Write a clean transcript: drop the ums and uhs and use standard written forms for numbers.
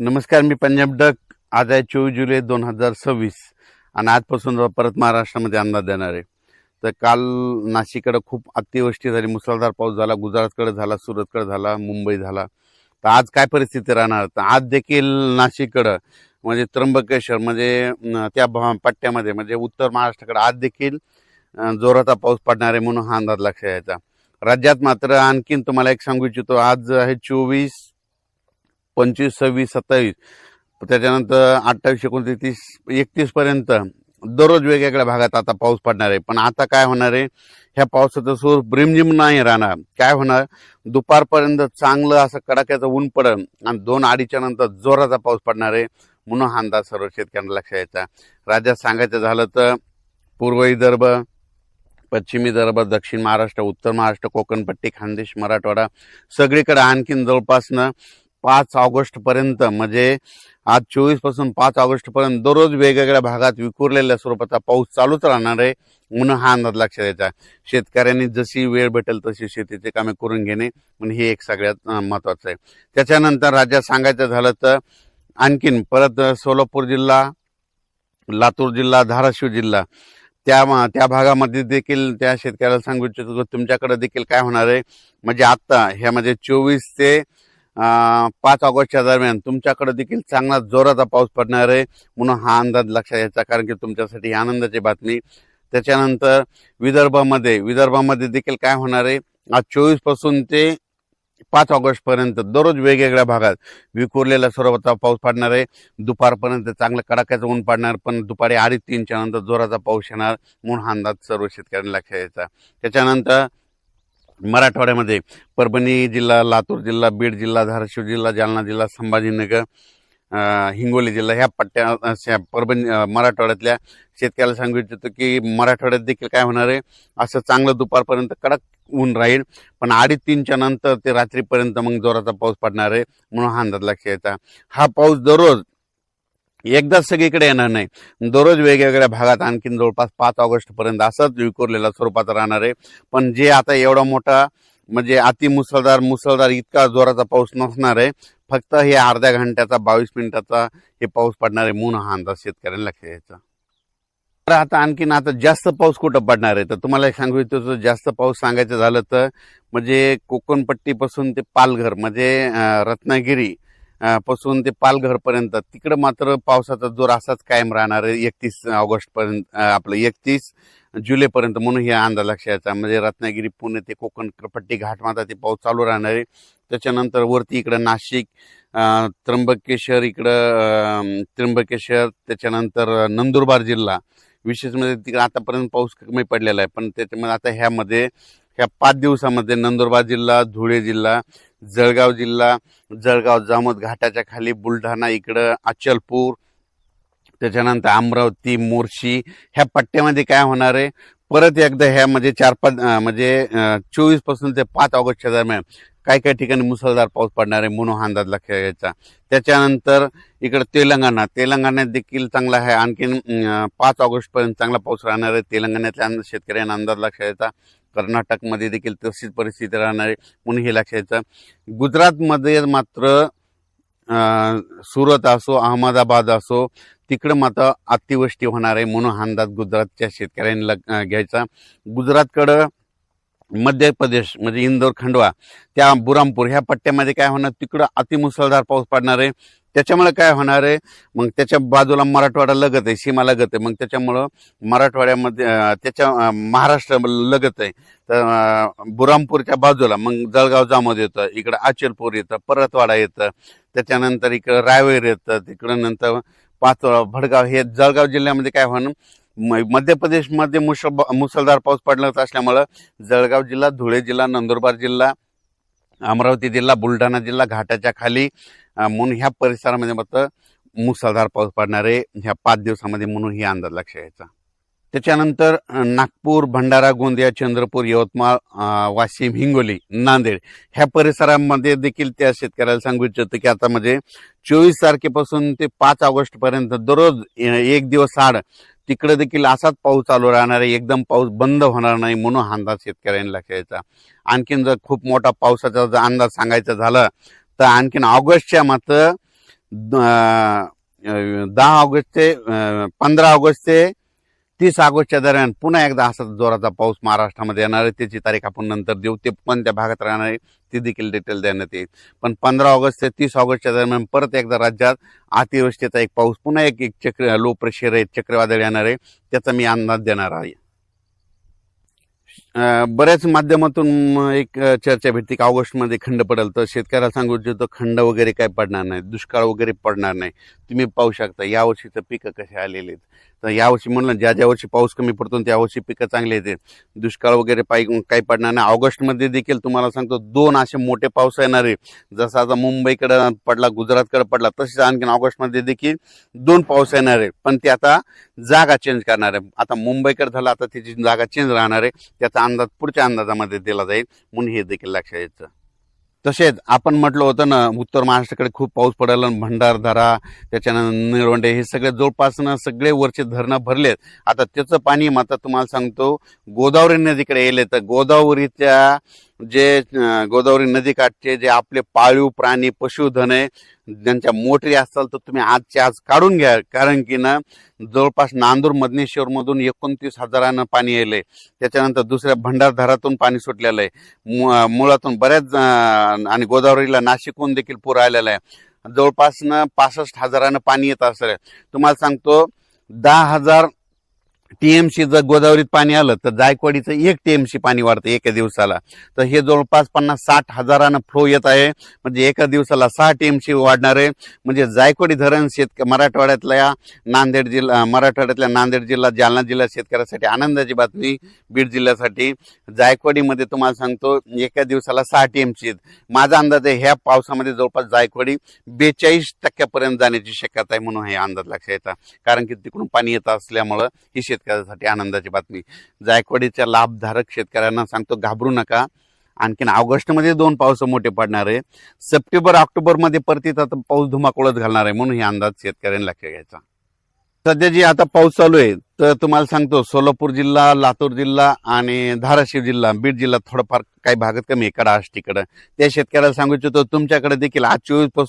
नमस्कार, मी पंजाब डक. आज आहे 24 जुलै 2026 आणि आजपासून परत महाराष्ट्रामध्ये अंदाज देणार आहे. तर काल नाशिककडे खूप अतिवृष्टी झाली, मुसळधार पाऊस झाला, गुजरातकडे झाला, सुरतकडे झाला, मुंबई झाला. तर आज काय परिस्थिती राहणार? तर आज देखील नाशिककडं म्हणजे त्र्यंबकेश्वर म्हणजे त्या पट्ट्यामध्ये म्हणजे उत्तर महाराष्ट्राकडे आज देखील जोराचा पाऊस पडणार आहे म्हणून हा अंदाज लक्षात यायचा. राज्यात मात्र आणखीन तुम्हाला एक सांगू इच्छितो, आज आहे 24, 25, 26, 27, त्याच्यानंतर 28, 29, 30, 31 पर्यंत दररोज वेगवेगळ्या भागात आता पाऊस पडणार आहे. पण आता काय होणार आहे, ह्या पावसाचं स्वरूप रिमझिम नाही राहणार. काय होणार, दुपारपर्यंत चांगलं असं कडाक्याचं ऊन पडेल आणि 2-2:30च्या नंतर जोराचा पाऊस पडणार आहे म्हणून हा अंदाज सर्व शेतकऱ्यांना लक्षात यायचा. राज्यात सांगायचं झालं तर पूर्व विदर्भ, पश्चिम विदर्भ, दक्षिण महाराष्ट्र, उत्तर महाराष्ट्र, कोकणपट्टी, खानदेश, मराठवाडा सगळीकडे आणखीन जवळपासनं 5 ऑगस्ट पर्यंत म्हणजे आज 24 पासून 5 ऑगस्ट पर्यंत दररोज वेगवेगळ्या भागात विखुरलेल्या स्वरूपाचा पाऊस चालूच राहणार आहे म्हणून हा अंदाज लक्षात यायचा. शेतकऱ्यांनी जशी वेळ भेटेल तशी शेतीचे कामे करून घेणे म्हणजे हे एक सगळ्यात महत्वाचं आहे. त्याच्यानंतर राज्यात सांगायचं झालं तर आणखीन परत सोलापूर जिल्हा, लातूर जिल्हा, धाराशिव जिल्हा त्या भागामध्ये देखील त्या शेतकऱ्याला सांगू इच्छितो तुमच्याकडे देखील काय होणार आहे म्हणजे आता ह्यामध्ये 24 ते 5 ऑगस्टच्या दरम्यान तुमच्याकडे देखील चांगला जोराचा पाऊस पडणार आहे म्हणून हा अंदाज लक्षात यायचा, कारण की तुमच्यासाठी आनंदाची बातमी. त्याच्यानंतर विदर्भामध्ये देखील काय होणार आहे, आज 24 पासून ते 5 ऑगस्ट पर्यंत दररोज वेगवेगळ्या भागात विखुरलेल्या स्वरूपाचा पाऊस पडणार आहे. दुपारपर्यंत चांगलं कडाक्याचं ऊन पडणार, पण दुपारी 2:30-3च्या नंतर जोराचा पाऊस येणार म्हणून हा अंदाज सर्व शेतकऱ्यांना लक्षात यायचा. त्याच्यानंतर मराठवाड्यामध्ये परभणी जिल्हा, लातूर जिल्हा, बीड जिल्हा, धाराशिव जिल्हा, जालना जिल्हा, संभाजीनगर, हिंगोली जिल्हा ह्या पट्ट्या मराठवाड्यातल्या शेतकऱ्याला सांगू इच्छितो की मराठवाड्यात देखील काय होणार आहे, असं चांगलं दुपारपर्यंत कडक ऊन राहील, पण 2:30-3च्या नंतर ते रात्रीपर्यंत मग जोराचा पाऊस पडणार आहे म्हणून हा अंदाज लक्षात यायचा. हा पाऊस दररोज एकदाच सगळीकडे येणार नाही, दररोज वेगवेगळ्या भागात आणखीन जवळपास 5 ऑगस्ट पर्यंत असंच विखुरलेला स्वरूपात राहणार आहे. पण जे आता एवढा मोठा म्हणजे मुसळधार इतका जोराचा पाऊस नसणार आहे, फक्त हे अर्ध्या घंट्याचा 22 मिनिटाचा हे पाऊस पडणार आहे म्हणून हा अंदाज शेतकऱ्यांना लक्षात यायचा. तर आता जास्त पाऊस कुठं पडणार आहे तर तुम्हाला एक सांगू इच्छितो, जास्त पाऊस सांगायचं झालं तर म्हणजे कोकणपट्टीपासून ते पालघर म्हणजे रत्नागिरी पासून ते पालघर पर्यंत तिकडे मात्र पावसाचा जोर असाच कायम राहणार आहे 31 ऑगस्ट पर्यंत, 31 जुलैपर्यंत म्हणून हे अंदाज लक्षात यायचा. म्हणजे रत्नागिरी, पुणे ते कोकणपट्टी घाटमाता ते पाऊस चालू राहणार आहे. त्याच्यानंतर वरती इकडं नाशिक, त्र्यंबकेश्वर, त्याच्यानंतर नंदुरबार जिल्हा विशेष म्हणजे तिकडे आतापर्यंत पाऊस कमी पडलेला आहे, पण त्याच्यामध्ये आता ह्या 5 दिवसामध्ये नंदुरबार जिल्हा, धुळे जिल्हा, जळगाव जामोद घाटाच्या खाली, बुलढाणा इकडं, अचलपूर, त्याच्यानंतर अमरावती, मोर्शी ह्या पट्ट्यामध्ये काय होणार आहे, परत एकदा ह्या म्हणजे 24 पासून ते 5 ऑगस्टच्या दरम्यान काही ठिकाणी मुसळधार पाऊस पडणार आहे म्हणून हा अंदाज लक्षात घ्यायचा. त्याच्यानंतर इकडे तेलंगणात देखील चांगला आहे, आणखीन 5 ऑगस्ट पर्यंत चांगला पाऊस राहणार आहे. तेलंगणातल्या शेतकऱ्यांना अंदाज लक्षात यायचा. कर्नाटकमध्ये देखील तशीच परिस्थिती राहणार आहे म्हणून हे लक्षात यायचं. गुजरातमध्ये मात्र सुरत असो, अहमदाबाद असो तिकडं मात्र अतिवृष्टी होणार आहे म्हणून हा अंदाज गुजरातच्या शेतकऱ्यांनी घ्यायचा. गुजरातकडं मध्य प्रदेश म्हणजे इंदोर, खंडवा, त्या बुरामपूर ह्या पट्ट्यामध्ये काय होणार, तिकडं अतिमुसळधार पाऊस पडणार आहे. त्याच्यामुळे काय होणार आहे, मग त्याच्या बाजूला मराठवाडा लगत आहे, सीमा लगत आहे, मग त्याच्यामुळं मराठवाड्यामध्ये त्याच्या महाराष्ट्र लगत आहे. तर बुरामपूरच्या बाजूला मग जळगाव जामोद येतं, इकडं अचलपूर येतं, परतवाडा येतं, त्याच्यानंतर इकडं रायवेर येतं, तिकडं नंतर पाचोळा, भडगाव हे जळगाव जिल्ह्यामध्ये काय होणार, मध्य प्रदेशमध्ये मुसळधार पाऊस पडत असल्यामुळं जळगाव जिल्हा, धुळे जिल्हा, नंदुरबार जिल्हा, अमरावती जिल्हा, बुलढाणा जिल्हा घाटाच्या खाली म्हणून ह्या परिसरामध्ये मात्र मुसळधार पाऊस पडणार आहे ह्या 5 दिवसामध्ये म्हणून ही अंदाज लक्षात यायचा. त्याच्यानंतर नागपूर, भंडारा, गोंदिया, चंद्रपूर, यवतमाळ, वाशिम, हिंगोली, नांदेड ह्या परिसरामध्ये देखील त्या शेतकऱ्याला सांगू इच्छितो की आता म्हणजे 24 तारखेपासून ते 5 ऑगस्ट पर्यंत दररोज 1 दिवस आड तिकडे देखील असाच पाऊस चालू राहणार आहे, एकदम पाऊस बंद होणार नाही म्हणून हा अंदाज शेतकऱ्यांनी लक्षात यायचा. आणखीन जर खूप मोठा पावसाचा जर अंदाज सांगायचा झाला तर आणखीन ऑगस्टच्या मात्र 10 ऑगस्ट ते 15 ऑगस्ट ते 30 ऑगस्टच्या दरम्यान पुन्हा एकदा असा जोराचा पाऊस महाराष्ट्रामध्ये येणार आहे. त्याची तारीख आपण नंतर देऊ. ते कोणत्या भागात राहणार आहे ती देखील डिटेल देण्यात येईल. पण 15 ऑगस्ट ते 30 ऑगस्टच्या दरम्यान परत एकदा राज्यात अतिवृष्टीचा एक पाऊस, पुन्हा एक चक्र लो प्रेशर आहे, चक्रीवादळ येणार आहे, त्याचा मी अंदाज देणार आहे. बऱ्याच माध्यमातून एक चर्चा भेटते की ऑगस्टमध्ये खंड पडेल. तर शेतकऱ्याला सांगू इच्छितो खंड वगैरे काय पडणार नाही, दुष्काळ वगैरे पडणार नाही. तुम्ही पाहू शकता यावर्षीचं पिकं कसे आलेले आहेत. तर यावर्षी म्हणलं ज्या वर्षी पाऊस कमी पडतो त्या वर्षी पिकं चांगले येते, दुष्काळ वगैरे काही पडणार नाही. ऑगस्टमध्ये देखील तुम्हाला सांगतो 2 असे मोठे पाऊस येणार आहे. जसं आता मुंबईकडे पडला, गुजरातकडे पडला, तसेच आणखीन ऑगस्टमध्ये देखील 2 पाऊस येणार आहे. पण ते आता जागा चेंज करणार आहे. आता मुंबईकडे झाला, आता त्याची जागा चेंज राहणार आहे. त्याचा अंदाज पुढच्या अंदाजामध्ये दिला जाईल, म्हणून हे देखील लक्षात यायचं. तसेच आपण म्हटलं होतं ना उत्तर महाराष्ट्राकडे खूप पाऊस पडेल, भंडारदरा त्याच्यानंतर निळवंडे हे सगळे जवळपास सगळे वरचे धरणं भरलेत. आता त्याचं पाणी आता तुम्हाला सांगतो गोदावरी नदीकडे येईल. तर गोदावरीच्या गोदावरी नदीकाठचे जे आपले पाळीव प्राणी पशुधन आहे, ज्यांच्या मोटरी असतात, तर तुम्ही आजच्या आज काढून घ्या. कारण की जवळपास नांदूर मधनेश्वर मधून 29,000 पाणी येईल. त्याच्यानंतर दुसऱ्या भंडारदरातून पाणी सुटलेलं आहे, मुळातून बऱ्याच, आणि गोदावरीला नाशिकहून देखील पूर आलेला आहे. जवळपास 65,000 पाणी येत असेल. तुम्हाला सांगतो 10,000 TMC जर गोदावरीत पाणी आलं तर जायकवाडीचं 1 TMC पाणी वाढतं एका दिवसाला. तर हे जवळपास 50-60,000 फ्लो येत आहे. म्हणजे एका दिवसाला 6 TMC वाढणार आहे. म्हणजे जायकवाडी धरण मराठवाड्यातल्या नांदेड जिल्हा, जालना जिल्हा शेतकऱ्यासाठी आनंदाची बातमी. बीड जिल्ह्यासाठी जायकवाडीमध्ये तुम्हाला सांगतो एका दिवसाला 6 TMC. माझा अंदाज आहे ह्या पावसामध्ये जवळपास जायकवाडी 42% जाण्याची शक्यता आहे, म्हणून हे अंदाज लक्षात येतात. कारण की तिकडून पाणी येत असल्यामुळं ही शेतकऱ्यासाठी आनंदाची बातमी. जायकवाडीच्या लाभधारक शेतकऱ्यांना सांगतो घाबरू नका. आणखीन ऑगस्टमध्ये 2 पाऊस मोठे पडणार आहे. सप्टेंबर ऑक्टोबरमध्ये परतीत आता पाऊस धुमाकूळच घालणार आहे, म्हणून हे अंदाज शेतकऱ्यांनी लक्षात घ्यायचा. सध्या जी आता पाऊस चालू आहे तर तुम्हाला सांगतो सोलापूर जिल्हा, लातूर जिल्हा आणि धाराशिव जिल्हा, बीड जिल्हा थोडंफार काही भागात कमी आहे, कडाष्टीकडे. त्या शेतकऱ्याला सांगू इच्छितो तुमच्याकडे देखील आज 24